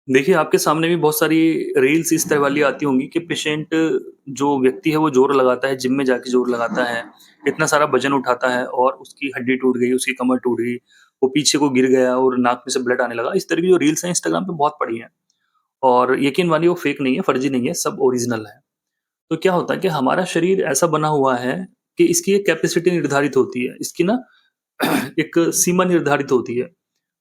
देखिए, आपके सामने भी बहुत सारी रील्स इस तरह वाली आती होंगी कि पेशेंट जो व्यक्ति है वो ज़ोर लगाता है, जिम में जाके ज़ोर लगाता है, इतना सारा वज़न उठाता है और उसकी हड्डी टूट गई, उसकी कमर टूट गई, वो पीछे को गिर गया और नाक में से ब्लड आने लगा। इस तरह की जो रील्स हैं इंस्टाग्राम पे बहुत पड़ी हैं और यकीन मानिए वो फेक नहीं है, फर्ज़ी नहीं है, सब ओरिजिनल है। तो क्या होता है कि हमारा शरीर ऐसा बना हुआ है कि इसकी एक कैपेसिटी निर्धारित होती है। इसकी ना एक सीमा निर्धारित होती है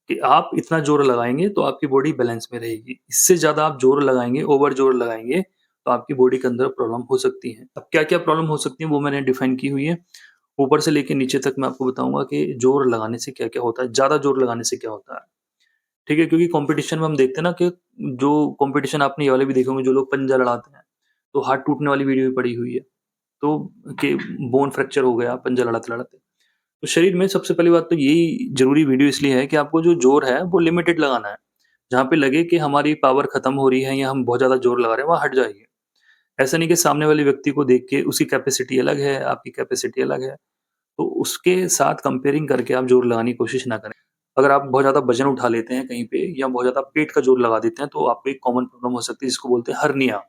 कि आप इतना ज़ोर लगाएँगे तो आपकी बॉडी बैलेंस में रहेगी। इससे ज़्यादा आप ज़ोर लगाएँगे, ओवर ज़ोर लगाएँगे तो आपकी बॉडी के अंदर प्रॉब्लम हो सकती है। अब क्या-क्या प्रॉब्लम हो सकती है वो मैंने डिफाइन की हुई है। ऊपर से लेके नीचे तक मैं आपको बताऊँगा कि ज़ोर लगाने से क्या-क्या होता है, ज़्यादा ज़ोर लगाने से क्या होता है। ठीक है? क्योंकि कॉम्पिटिशन में हम देखते हैं ना कि जो कॉम्पिटिशन आपने ये वाले भी देखे होंगे जो लोग पंजा लड़ाते हैं, तो हाथ टूटने वाली वीडियो भी पड़ी हुई है। तो कि बोन फ्रैक्चर हो गया पंजा लड़ाते-लड़ाते। तो शरीर में सबसे पहली बात तो यही ज़रूरी वीडियो इसलिए है कि आपको जो ज़ोर है वो लिमिटेड लगाना है। जहाँ पे लगे कि हमारी पावर खत्म हो रही है या हम बहुत ज़्यादा ज़ोर लगा रहे हैं, वहाँ हट जाइए। ऐसा नहीं कि सामने वाले व्यक्ति को देख के उसकी कैपेसिटी अलग है, आपकी कैपेसिटी अलग है, तो उसके साथ कंपेयरिंग करके आप ज़ोर लगाने की कोशिश ना करें। अगर आप बहुत ज़्यादा वज़न उठा लेते हैं कहीं पे या बहुत ज़्यादा पेट का ज़ोर लगा देते हैं, तो आपको एक कॉमन प्रॉब्लम हो सकती है जिसको बोलते हैं हर्निया।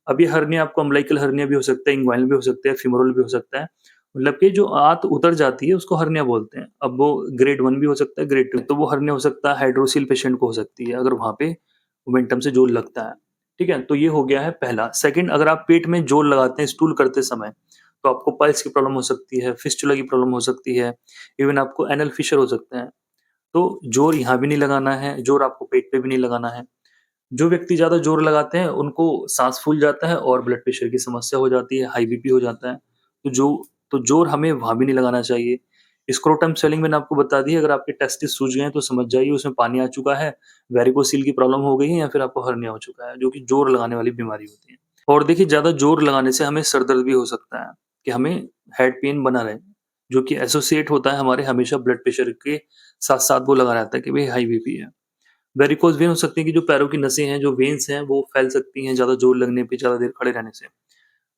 अब ये हर्निया आपको अम्बिलिकल हर्निया भी हो सकता है, इंग्वाइनल भी हो सकता है, फीमोरल भी हो सकता है। मतलब कि जो आंत उतर जाती है उसको हर्निया बोलते हैं। अब वो ग्रेड 1 भी हो सकता है, ग्रेड 2 तो वो हर्निया हो सकता है, हाइड्रोसील पेशेंट को हो सकती है अगर वहाँ पे मोमेंटम से ज़ोर लगता है। ठीक है? तो ये हो गया है पहला। सेकंड अगर आप पेट में ज़ोर लगाते हैं स्टूल करते समय, तो आपको पाइल्स की प्रॉब्लम हो सकती है, फिस्टुला की प्रॉब्लम हो सकती है, इवन आपको एनल फिशर हो सकते हैं। तो ज़ोर यहाँ भी नहीं लगाना है, ज़ोर आपको पेट पे भी नहीं लगाना है। जो व्यक्ति ज़्यादा ज़ोर लगाते हैं, उनको साँस फूल जाता है और ब्लड प्रेशर की समस्या हो जाती है, हाई बीपी हो जाता है। तो ज़ोर हमें वहाँ भी नहीं लगाना चाहिए। स्क्रोटम स्वेलिंग मैंने आपको बता दी है, अगर आपके टेस्टिस सूज गए हैं तो समझ जाइए उसमें पानी आ चुका है, वेरिकोसील की प्रॉब्लम हो गई है या फिर आपको हर्निया हो चुका है, जो कि ज़ोर लगाने वाली बीमारी होती है। और देखिए ज़्यादा ज़ोर लगाने से हमें सर दर्द भी हो सकता है, कि हमें हेड पेन बना रहे, जो कि एसोसिएट होता है हमारे हमेशा ब्लड प्रेशर के साथ-साथ वो लगा रहता है कि भई हाई बीपी है। वेरिकोज़ वेन हो सकती है कि जो पैरों की नसें हैं, जो वेन्स हैं, वो फैल सकती हैं ज़्यादा ज़ोर लगने पे, ज़्यादा देर खड़े रहने से।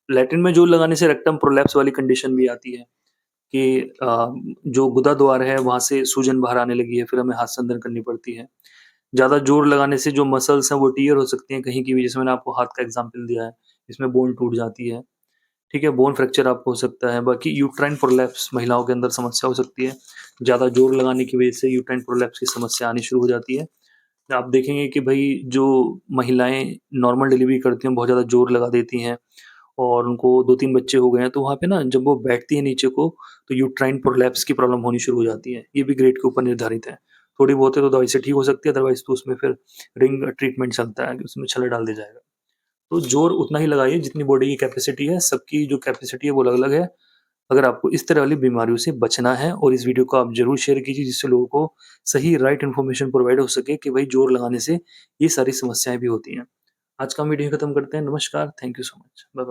लैट्रिन में ज़ोर लगाने से रेक्टम प्रोलैप्स वाली कंडीशन भी आती है कि जो गुदा द्वार है, वहाँ से सूजन बाहर आने लगी है, फिर हमें हाथ से अंदर करनी पड़ती है। ज़्यादा ज़ोर लगाने से जो मसल्स हैं, वो टियर हो सकती हैं कहीं की भी, जैसे मैंने आपको हाथ का एग्ज़ाम्पल दिया है, इसमें बोन टूट जाती है, ठीक है? बोन फ्रैक्चर आपको हो सकता है। बाकी यूट्राइन प्रोलैप्स महिलाओं के अंदर समस्या हो सकती है। ज़्यादा ज़ोर लगाने की वजह से यूट्राइन प्रोलैप्स की समस्या आनी शुरू हो जाती है। आप देखेंगे कि भई जो महिलाएँ नॉर्मल डिलीवरी करती हैं, बहुत ज़्यादा ज़ोर लगा देती हैं और उनको 2-3 बच्चे हो गए हैं, तो वहाँ पे ना जब वो बैठती हैं नीचे को, तो यूट्राइन प्रोलैप्स की प्रॉब्लम होनी शुरू हो जाती है। ये भी ग्रेड के ऊपर निर्धारित है। थोड़ी बहुत है तो दवाई से ठीक हो सकती है, अदरवाइज़ तो उसमें फिर रिंग ट्रीटमेंट चलता है कि उसमें छल्ला डाल दिया जाएगा। तो ज़ोर उतना ही लगाइए जितनी बॉडी की कैपेसिटी है, सबकी जो कैपेसिटी है वो अलग-अलग है। अगर आपको इस तरह वाली बीमारियों से बचना है और इस वीडियो को आप ज़रूर शेयर कीजिए जिससे लोगों को सही राइट इन्फॉर्मेशन प्रोवाइड हो सके कि भाई ज़ोर लगाने से ये सारी समस्याएँ भी होती हैं। आज का हम वीडियो खत्म करते हैं। नमस्कार, thank you so much. Bye bye.